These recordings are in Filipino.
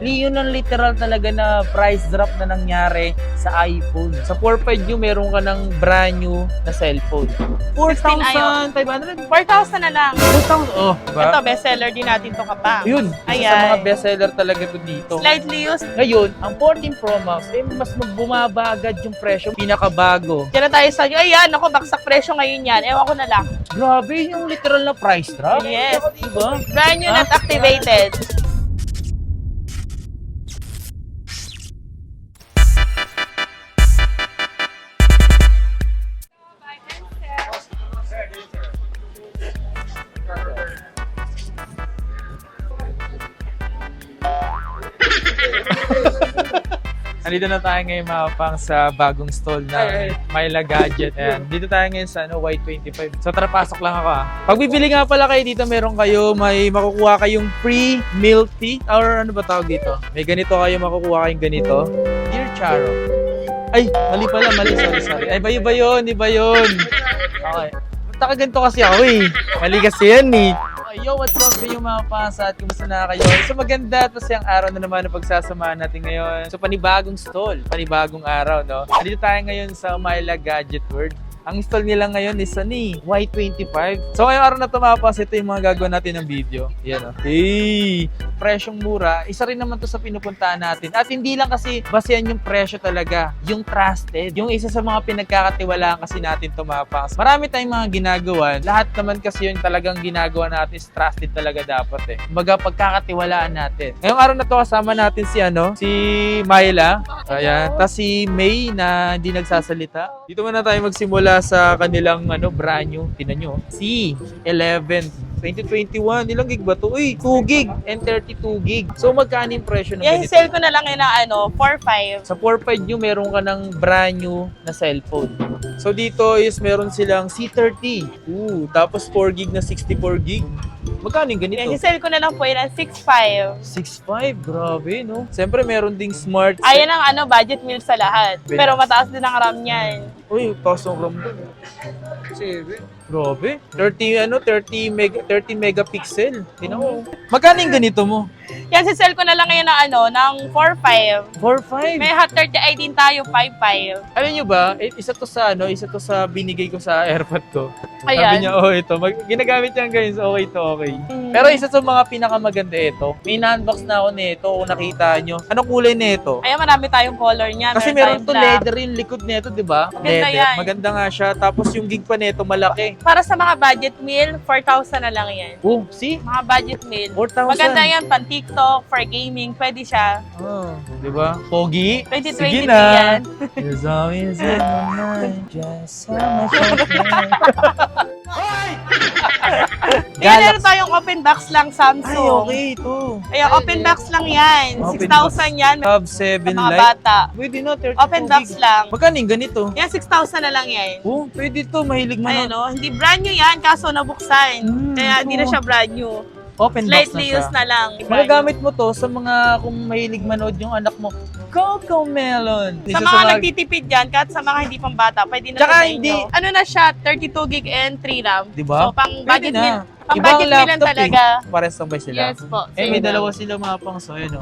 Yun ang literal talaga na price drop na nangyari sa iPhone. Sa 4.5 nyo, meron ka ng brand new na cellphone. 4,500. 4,000 na lang. 4,000. Oh, diba? Ito, bestseller din natin to kapang. Yun, isa sa mga bestseller talaga to dito. Slightly used. Ngayon, ang 14 Pro Max, mas magbumaba agad yung presyo. Pinakabago. Diyan na tayo sa ayan, ako, baksak presyo ngayon yan. Ewan ko na lang. Grabe yung literal na price drop. Yes. Diba? Brand new, not activated. Andito na tayo ngayon mga pang sa bagong stall na Myla Gadget. Ayan. Dito tayo ngayon sa Y25. So tara, pasok lang ako Pag bibili nga pala kayo dito, may makukuha kayong free milk tea. Or ano ba tawag dito? May ganito kayo makukuha kayong ganito. Dear Charo. Ay, mali pala, mali. Sorry. Ay, iba yun. Okay. Taka ganito kasi ako Mali kasi yan Yo, what's up sa inyo mga pasa at kumusta na kayo? So maganda at masayang araw na naman na pagsasamahan natin ngayon. So panibagong stall, panibagong araw, no? Dito tayo ngayon sa Myla Gadget World. Ang install nila ngayon is Y25. So ngayong araw na tumapas, ito yung mga gagawin natin ng video. Yan Hey! Presyong mura. Isa rin naman to sa pinupuntahan natin. At hindi lang kasi basehan yung presyo talaga. Yung trusted. Yung isa sa mga pinagkakatiwalaan kasi natin tumapas. Marami tayong mga ginagawa. Lahat naman kasi yung talagang ginagawa natin is trusted talaga dapat Kumbaga pagkakatiwalaan natin. Ngayong araw na to kasama natin si Myla. Ayan. Tapos si May na hindi nagsasalita. Dito muna tayo magsimula sa kanilang brand new. Tingnan nyo. C11 2021. Ilang gig ba to? 2 gig and 32 gig. So magkano yung presyo ng ganito? sell ko na lang yun na 4,500. Sa 4.5 nyo, meron ka ng brand new na cellphone. So dito is meron silang C30. Tapos 4 gig na 64 gig. Magkano yung ganito? Sell ko na lang po yun 6,500. 6.5, grabe no? Siyempre meron ding smart. Ayan ang budget meal sa lahat. Pwede. Pero mataas din ang RAM niyan. Uy, taas ng RAM doon. Grabe. 30 megapixel. Tingnan mo. Magkano yung ganito mo? Yan, sell ko na lang ngayon ng 4,500. 4.5. May Hot 30i din tayo, 5,500. Alam nyo ba, isa to sa binigay ko sa AirPod ko. Sabi Ayan. niya, ito. Ginagamit niya ngayon, so okay. Pero isa sa mga pinakamaganda ito. May na-unbox na ako nito, kung nakita nyo. Anong kulay nito? Ayan, marami tayong color niya. Kasi meron to leather yung likod nito, di ba? Maganda Leather. yan. Maganda nga siya. Tapos yung gig pa nito, malaki. Para sa mga budget meal, 4,000 na lang yan. See? Mga budget meal. 4,000. Maganda yan, pan TikTok, for gaming, pwede siya. Di ba? Pogi? 2023 Sige na. yan. There's always in my mind, just so much I can. Yan, meron tayong open box lang, Samsung. Ay, okay ito. Ayan, open box lang yan. Open 6,000 yan. Hub 7 Sa mga Lite. bata. Pwede na, 32 Open box gig. lang. Magkano yung ganito? Yan, 6,000 na lang yan. Pwede to. Mahilig Ayan manood. hindi brand new yan, kaso nabuksan. Kaya hindi na ito. siya brand new. Open box na Slightly siya. used na lang. Magagamit mo to sa mga kung mahilig manood yung anak mo. Coco Melon. Sa mga nagtitipid dyan, kahit sa mga hindi pang bata, pwede na Tsaka sa inyo. hindi. Ano na siya, 32 gig and 3 RAM. Diba? So, pang Pwede budget na. meal. Pang Ibang budget meal lang laptop talaga. Pares sabay sila. Yes po. May same dalawa lang. sila mga pang so yun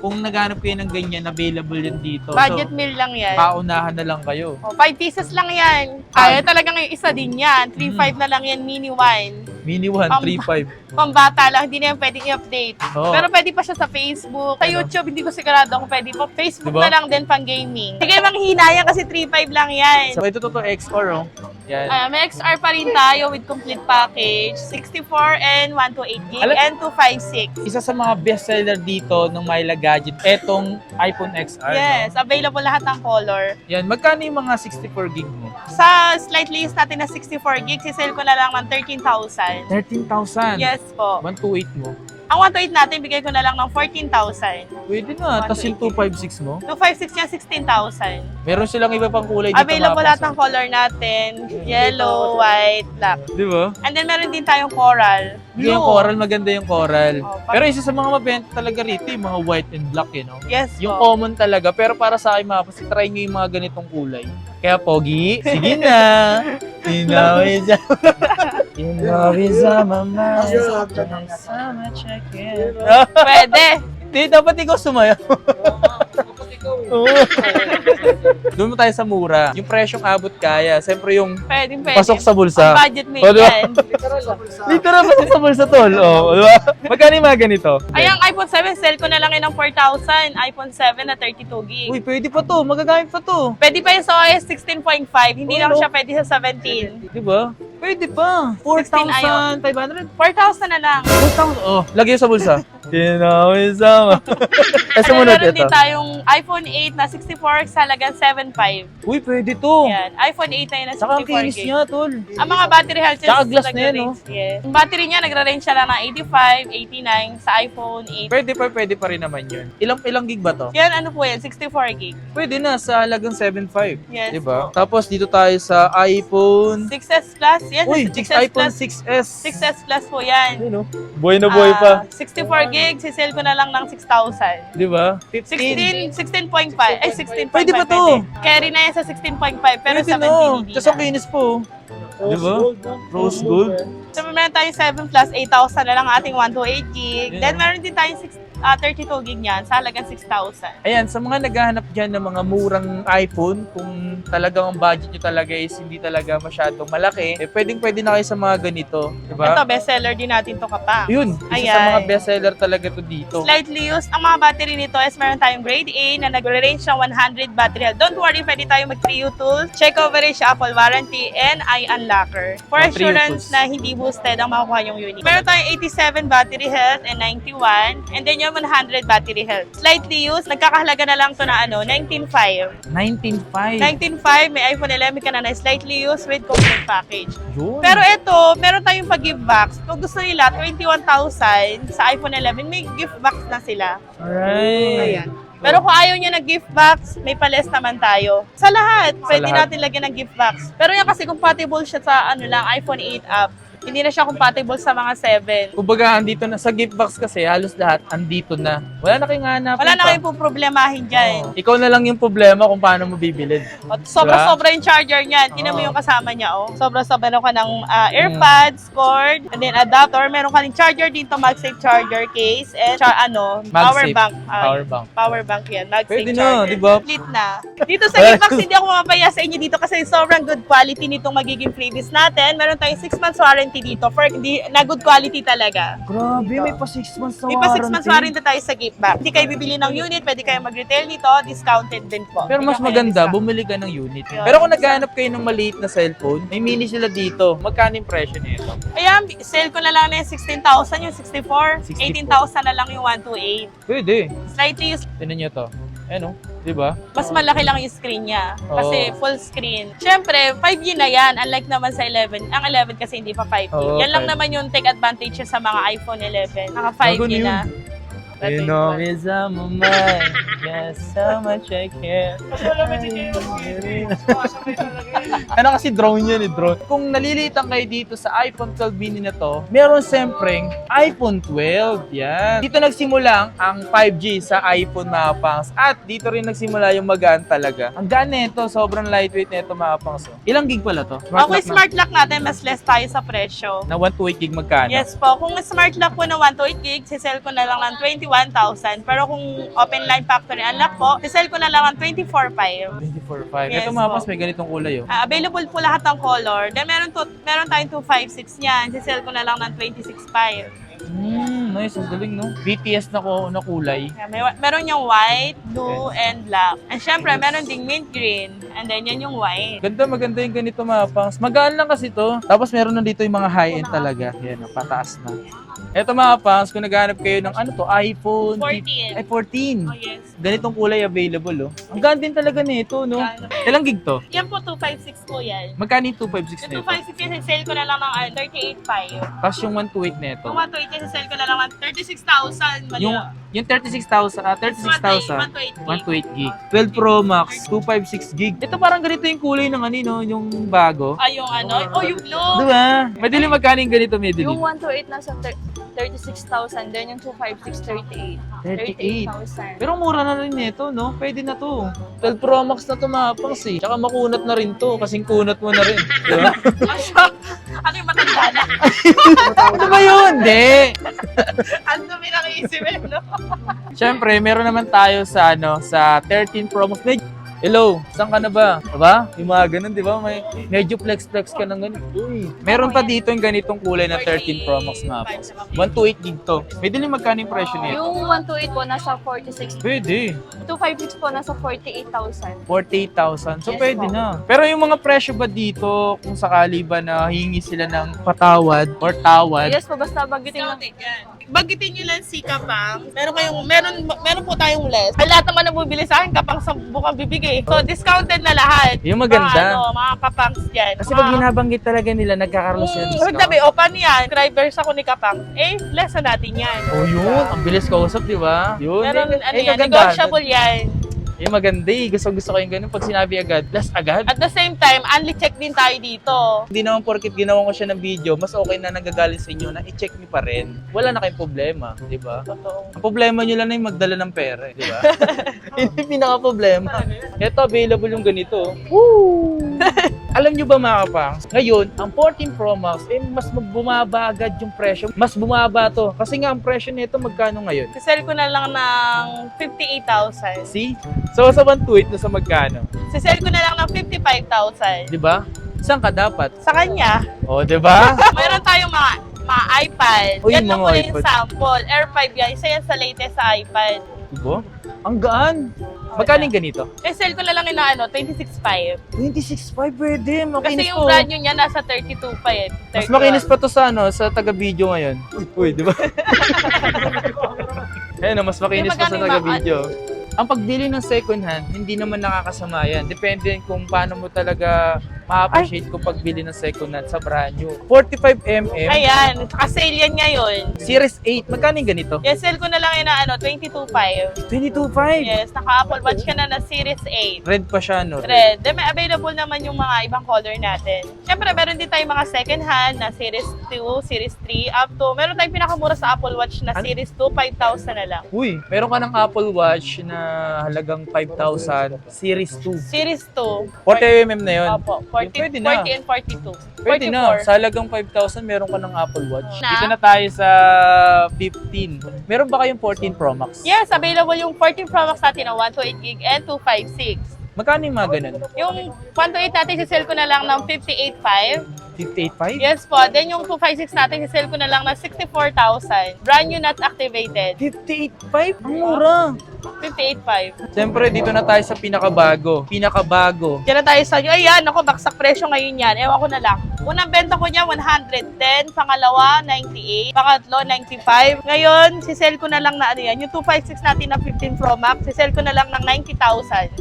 Kung naghanap kayo ng ganyan, available yun dito. Budget so, meal lang yan. paunahan na lang kayo. 5 pieces lang yan. Kaya talagang yung isa din yan. 3.5 na lang yan, mini 1. Mini 1, 3.5. Pambata lang, hindi na yan pwedeng i-update. Oo. Pero pwede pa siya sa Facebook. Sa YouTube, hindi ko sigurado kung pwede pa. Facebook Diba? na lang din pang gaming. Sige, manghina yan kasi 3.5 lang yan. So ito to XR Yan. May XR pa rin tayo with complete package. 64 and 128 gig Alam- and 256. Isa sa mga bestseller dito ng Myla Gadget, etong iPhone XR. Yes, available lahat ng color. Yan. Magkano yung mga 64 gig mo? Sa slightly used natin na 64 gig, sisale ko na lang ng 13,000. 13,000. Yes po. 128 mo. Ang 128 natin, bigay ko na lang ng 14,000. Pwede na. Tapos yung 256 mo. 256 niya, 16,000. Meron silang iba pang kulay dito. Available mga lahat paso. ng color natin. Yellow, white, black. Di ba? And then meron din tayong coral. Blue. Yung coral, maganda yung coral. Oh, Pero isa sa mga mabenta talaga rito, yung mga white and black, Yes Yung po. common talaga. Pero para sa akin, mga kasi try nyo yung mga ganitong kulay. Kaya, Pogi, sige na. You know it's You know it's on my mind. So much I can. Pwede. Di, dapat ikaw sumayaw. Oo. Doon mo tayo sa mura. Yung presyong abot kaya. Siyempre yung Pwede. pasok sa bulsa. Ang budget mo O, diba? yan. Literal pasok sa bulsa, tol. Oh, di ba? Magkano yung mga ganito? Ay, ang iPhone 7, sell ko na lang yun ng 4,000. iPhone 7 na 32 gig. Uy, pwede pa to. Magagamit pa to. Pwede pa yung sa OS 16.5. Hindi lang Oo. siya pwede sa 17. Di ba? Pwede pa. 4,500. 4,000 na lang. 4,000. Oh, lagay sa bulsa. Kinawin-sama. Eh, sumunod Meron ito. din tayong iPhone 8 na 64 sa halagang 7.5. Uy, pwede to. Yan. iPhone 8 na yun na Saka ang 64 kinis gig. niya, tol. Ang mga battery health Tsaka glass na yan, no? Yes. Yung battery niya, nagra-range siya lang ng 85, 89 sa iPhone 8. Pwede pa rin naman yun. Ilang gig ba to? Yan, ano po yan? 64 gig. Pwede na sa halagang 7.5. Yes. Diba? Tapos dito tayo sa iPhone. 6S Plus. Yes, Uy, 6S iPhone Plus. 6S. 6S Plus po yan. Ayun, no? Buhay na buhay pa. 64 gig, sisell ko na lang ng 6,000. Diba? 16.5. Ay, 16.5. Pwede pa to. Carry na yan sa 16.5, pero Pwede sa 17 no. hindi Tapos ang na. kinis po. Diba? Rose gold. So, meron tayong 7 Plus, 8,000 na lang ang ating 128 gig. Yeah. Then, meron din tayong 32 gig niyan sa halagang 6,000. Ayan, sa mga naghahanap dyan ng mga murang iPhone, kung talagang ang budget nyo talaga is hindi talaga masyadong malaki, eh pwede na kayo sa mga ganito. Diba? Ito, bestseller din natin to kapang. Yun, isa sa Ayan. mga bestseller talaga to dito. Slightly used. Ang mga battery nito is meron tayong grade A na nag-range ng 100 battery health. Don't worry, pwede tayong mag-3U tools, check coverage, Apple warranty, and eye unlocker. For Mga 3U assurance tools. na hindi boosted ang makukuha yung unit. Meron tayong 87 battery health and 91. And then yung 100 battery health. Slightly used. Nagkakahalaga na lang to na 19.5. 19.5. 19.5, may iPhone 11 ka na na slightly used with complete package. Yun. Pero ito, meron tayong pag-give box. Kung gusto nila, 21,000 sa iPhone 11, may gift box na sila. Alright. Ayan. Pero kung ayaw nyo ng gift box, may pales naman tayo. Sa lahat, pwede lahat. natin lagyan ng gift box. Pero yan kasi compatible siya sa iPhone 8 app. Hindi na siya compatible sa mga 7. Kumbaga, andito na sa gift box kasi halos lahat andito na. Wala na kayong hanapin Wala na pa. kayong po problemahin dyan. Ikaw na lang yung problema kung paano mo bibilid. At sobra-sobra yung charger niyan. Tingnan mo Oo. yung kasama niya, oh. Sobra-sobra. Meron ka ng AirPods, cord, and then adapter. Meron ka ng charger dito, MagSafe charger case, and power MagSafe. bank. Power bank. Power bank yan. MagSafe Pwede na, charger. di ba? Complete na. Dito sa Giftbox, hindi ako mapapaya sa inyo dito kasi sobrang good quality nitong magiging freebies natin. Meron tayong 6 months warranty dito for na good quality talaga. Grabe, may pa 6 months na May pa 6 months warranty tayo sa Giftbox. Hindi kayo bibili ng unit, pwede kayo mag-retail dito, discounted din po. Pero mas Hindi na kayo maganda, discount. bumili ka ng unit. Yun. Pero kung naghahanap kayo ng maliit na cellphone, may mini sila dito. Magkano yung presyo nito? Ayan, sale ko na lang na yung 16,000, yung 64. 64. 18,000 na lang yung 128. Pwede. Slightly used. Tignan nyo to. Ayan o, di ba? Mas malaki lang yung screen niya. Kasi Oo. full screen. Siyempre, 5G na yan. Unlike naman sa 11. Ang 11 kasi hindi pa 5G. Oo, yan lang 5G. naman yung take advantage niya sa mga iPhone 11. Naka 5G Bago na. You know it's on my mind. Yes, so much I care. Ano kasi drone yan eh, drone. Kung nalilitan kayo dito sa iPhone 12 mini na to, meron sempreng iPhone 12. Yan. Dito nagsimula ang 5G sa iPhone mga pangs. At dito rin nagsimula yung magaan talaga. Ang gaan nito, sobrang lightweight nito mga pangs. Oh. Ilang gig pala to? Okay, lock na. smart lock natin, mas less tayo sa presyo. Na 128 gig magkano? Yes po. Kung smart lock po na 128 gig, sisell ko na lang ng 21,000. Pero kung open line factory unlock po, sisell ko na lang ng 24,500. 24.5. Yes, Ito mga po. pangs, may ganitong kulay oh. Available po lahat ng color. Then meron tayong 256 niyan. Sisell ko na lang ng 26,500. Nice. Ang galing, no? BTS na kulay. Yeah, meron yung white, blue, and black. And syempre, meron ding mint green. And then yan yung white. Maganda yung ganito mga pangs. Magaan lang kasi to. Tapos meron na dito yung mga high-end talaga. Yan, pataas na. Eto mga pangs, kung naghanap kayo ng ano to, iPhone 14. Ay, 14. Oh, yes. Ganitong kulay available, oh. Ang gaan din talaga nito, no? Ilang gig to? Yan po, 256 po yan. Magkano yung 256 Yung nito? 256 yan, sale ko na lang ng 38,500. Tapos yung 128 nito. Yung 128 yan, sale ko na lang ng 36,000. Mali. Yung 36,000, 36,000, 128 gig. 12 Pro Max, 256 gig. Ito parang ganito yung kulay ng ano, no? Yung bago. Ay, yung ano? Oh, yung blue. Diba? Madali magkano yung ganito, Medley? Yung 128 nasa 36,000, then yung 256, 38. 38. Pero mura na rin nito, no? Pwede na to. 12 Pro Max na tumapangs eh. Tsaka makunat na rin to, kasing kunat mo na rin. Diba? Ano yung matanda na? Ano ba yun? Hindi. Ang dumi ng isipin, no? Siyempre, meron naman tayo sa sa 13 Pro Max. Hello, saan ka na ba? Diba? Yung mga ganun, di ba? May medyo flex-flex ka ng ganun. Uy. Meron pa dito yung ganitong kulay na 13 Pro Max nga po. 128 gig to. May dilim magkano yung presyo niya? Yung 128 po, nasa 46. Pwede. 256 po, nasa 48,000. 48,000. So, Yes, pwede po. na. Pero yung mga presyo ba dito, kung sakali ba na hingi sila ng patawad or tawad, Yes po, basta bagitin lang. Bagitin nyo lang si Kapang. Meron po tayong less. Ay, lahat naman na bumibili sa akin, Kapang sa bukang bibigay. So, discounted na lahat. yung maganda. Mga Kapangs dyan. Kasi pag binabanggit talaga nila, nagkakaroon sila ng discount. Sabi, open yan. Subscribers ako ni Kapang. Less na natin yan. Oh, yun. Ang bilis kausap, di ba? Yun. Meron, yan, kagandahan. negotiable yan. Yung maganda eh. Gusto ko yung ganun. Pag sinabi agad, plus agad. At the same time, only check din tayo dito. Hindi naman porket ginawa ko siya ng video, mas okay na nanggagaling sa inyo na i-check niyo pa rin. Wala na kayong problema, di ba? Totoo. Ang problema niyo lang na yung magdala ng pera, di ba? Yun yung pinaka-problema. Ito, available yung ganito. Woo! Alam niyo ba mga kapangs, ngayon, ang 14 Pro Max, mas bumaba agad yung presyo. Mas bumaba to. Kasi nga, ang presyo nito magkano ngayon? Sisell ko na lang ng 58,000. See? So, sa 128 na sa magkano? Sisell ko na lang ng 55,000. Di ba? Saan ka dapat? Sa kanya, O, di ba? mayroon tayong mga iPad. Uy, Yan lang mga muna yung iPad. sample. Air 5 yan. Isa yan sa latest sa iPad. Diba? Ang gaan. Magkano yung ganito? Sell ko na lang yung 26.5. 26.5 pwede. Kasi Makinis yung po. brand new niya nasa 32 pa eh. Mas 31. makinis pa to sa sa taga-video ngayon. Uy, di ba? Ayun, mas makinis pa sa magkano yung taga-video. Ang pagbili ng second hand, hindi naman nakakasama yan. Depende kung paano mo talaga ma-appreciate kung pagbili ng second hand sa brand new. 45mm, Ayan. Saka-sale yan ngayon. Series 8. Magkano yung ganito? Sell ko na lang yung 22.5. 22.5. Yes, naka-Apple Watch ka na na Series 8. Red pa siya, no? Red. Then may available naman yung mga ibang color natin. Siyempre, meron din tayong mga second hand na Series 2, Series 3, up to, meron tayong pinakamura sa Apple Watch na Ano? Series 2, 5,000 na lang. Uy, meron ka ng Apple Watch na halagang 5,000, Series 2. Series 2. 40mm na yun. Opo, 40, Pwede na. 40 and 42. Pwede 44. na. Sa halagang 5,000, meron ka ng Apple Watch. Na? Dito na tayo sa 15. Meron ba kayong 14 Pro Max? Yes, available yung 14 Pro Max natin na 128GB and 256. Magkano yung mga ganun? Yung 128 natin, sisell ko na lang ng 58.5. 58.5? Yes po. Then yung 256 natin, sisell ko na lang ng 64,000. Brand new, not activated. 58.5? Ang mura. 58.5. Siyempre, dito na tayo sa pinakabago. Pinakabago. Diyan na tayo sa inyo. Ayan, ako, baksak presyo ngayon yan. Ewan ko na lang. Unang benta ko niya, 110. Pangalawa, 98. Pangatlo, 95. Ngayon, sisell ko na lang na ano yan. Yung 256 natin na 15 Pro Max, sisell ko na lang ng 90,000.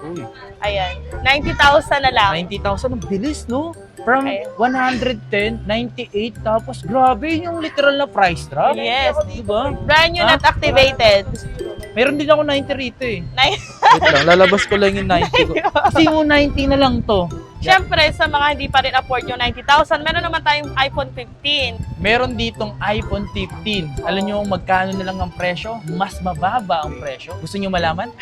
Uy, Ayan, 90,000 na lang. 90,000. Ang bilis, no? From Ay. 110, 98, tapos grabe yung literal na price drop. Yes. Diba? Brand new, Ah? not activated. Meron din ako 90 rito eh. Nine- Wait lang, lalabas ko lang yung 90 ko. Kasi yung 90 na lang to. Siyempre, sa mga hindi pa rin afford yung 90,000, meron naman tayong iPhone 15. Meron ditong iPhone 15. Alam nyo magkano na lang ang presyo? Mas mababa ang presyo. Gusto nyo malaman?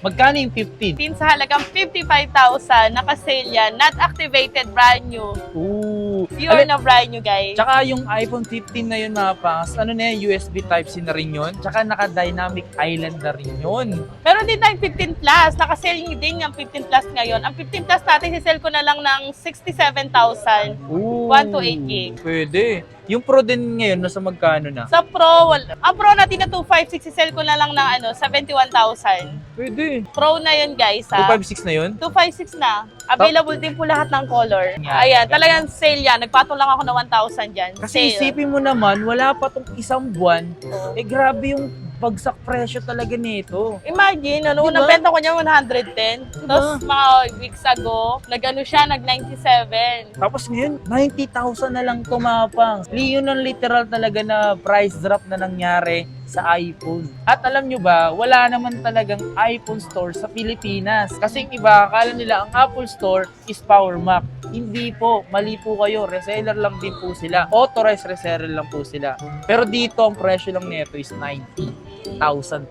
Magkano yung 15? 15 sa halagang 55,000, naka-sale yan, not activated, brand new. Ooh. Pure na brand new, guys. Tsaka yung iPhone 15 na yun mga pangas, ano na yan, USB Type-C na rin yun. Tsaka naka-dynamic island na rin yun. Meron din tayong 15 Plus, naka-sale din yung 15 Plus ngayon. Ang 15 Plus natin, sisell ko na lang ng 67,000. Ooh. 128 gig. Pwede. Yung Pro din ngayon, nasa magkano na? Sa Pro, ang Pro natin na 256, sisell ko na lang ng 71,000. Pwede. Pro na yun, guys, ha? 256 na yun? 256 na. Available din po lahat ng color. Yeah. Ayan, talagang sale yan. Nagpatong lang ako ng 1,000 dyan. Kasi Sale. isipin mo naman, wala pa tong isang buwan. Oo. Grabe yung bagsak presyo talaga nito. Imagine, ano, Diba? unang benta ko niya 110. Tapos mga weeks ago, nag-97. Tapos ngayon, 90,000 na lang tumapang. Yun ang literal talaga na price drop na nangyari sa iPhone. At alam nyo ba, wala naman talagang iPhone store sa Pilipinas. Kasi yung iba, akala nila ang Apple Store is Power Mac. Hindi po, mali po kayo. Reseller lang din po sila. Authorized reseller lang po sila. Pero dito, ang presyo lang nito is 90.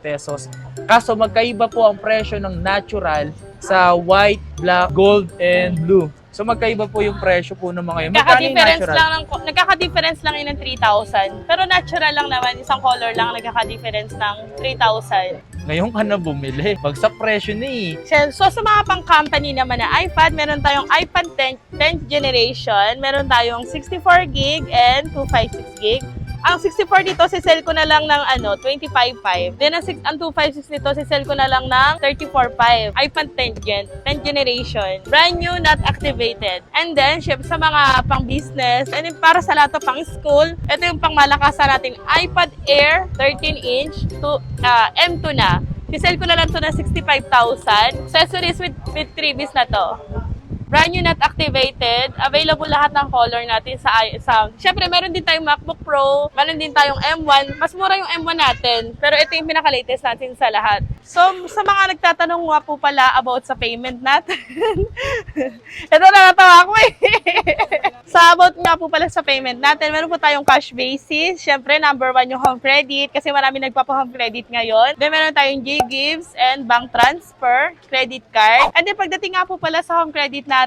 pesos. Kaso magkaiba po ang presyo ng natural sa white, black, gold, and blue. So magkaiba po yung presyo po ng mga yun. Magkano yung natural? Nagkaka-difference lang yun ng 3,000. Pero natural lang naman, isang color lang nagkaka-difference ng 3,000. Ngayon ka na bumili. Bagsak presyo na eh. So sa mga pang-company naman na iPad, meron tayong iPad 10th generation, meron tayong 64 gig and 256 gig. Ang 64 dito, sisell ko na lang ng 25.5. Then ang 256 nito, sisell ko na lang ng 34.5. iPad 10th generation. Brand new, not activated. And then, syempre sa mga pang-business, and then para sa lahat ng pang-school, ito yung pang-malakasan natin, iPad Air 13-inch to M2 na. Sisell ko na lang to ng 65,000. Accessories with freebies na to. Brand new, not activated. Available lahat ng color natin sa Siyempre, meron din tayong MacBook Pro, meron din tayong M1. Mas mura yung M1 natin, pero ito yung pinaka-latest natin sa lahat. So, sa mga nagtatanong nga po pala about sa payment natin, ito nakatawa ko eh. Sa about nga po pala sa payment natin, meron po tayong cash basis. Siyempre, number 1 yung home credit, kasi marami nagpapa-home credit ngayon. Then, meron tayong J-Gives and bank transfer, credit card. And then, pagdating nga po pala sa home credit natin,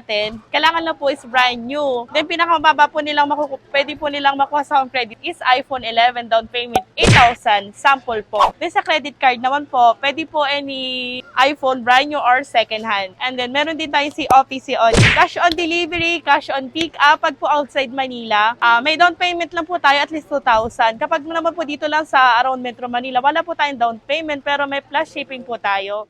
kailangan na po is brand new. Then pinakamababa po nilang pwede po nilang makuha sa home credit is iPhone 11 down payment 8,000 sample po. Then sa credit card naman po, pwede po any iPhone brand new or second hand. And then meron din tayong COD. Cash on delivery, cash on pick up pag po outside Manila. May down payment lang po tayo at least 2,000. Kapag naman po dito lang sa around Metro Manila, wala po tayong down payment pero may plus shipping po tayo.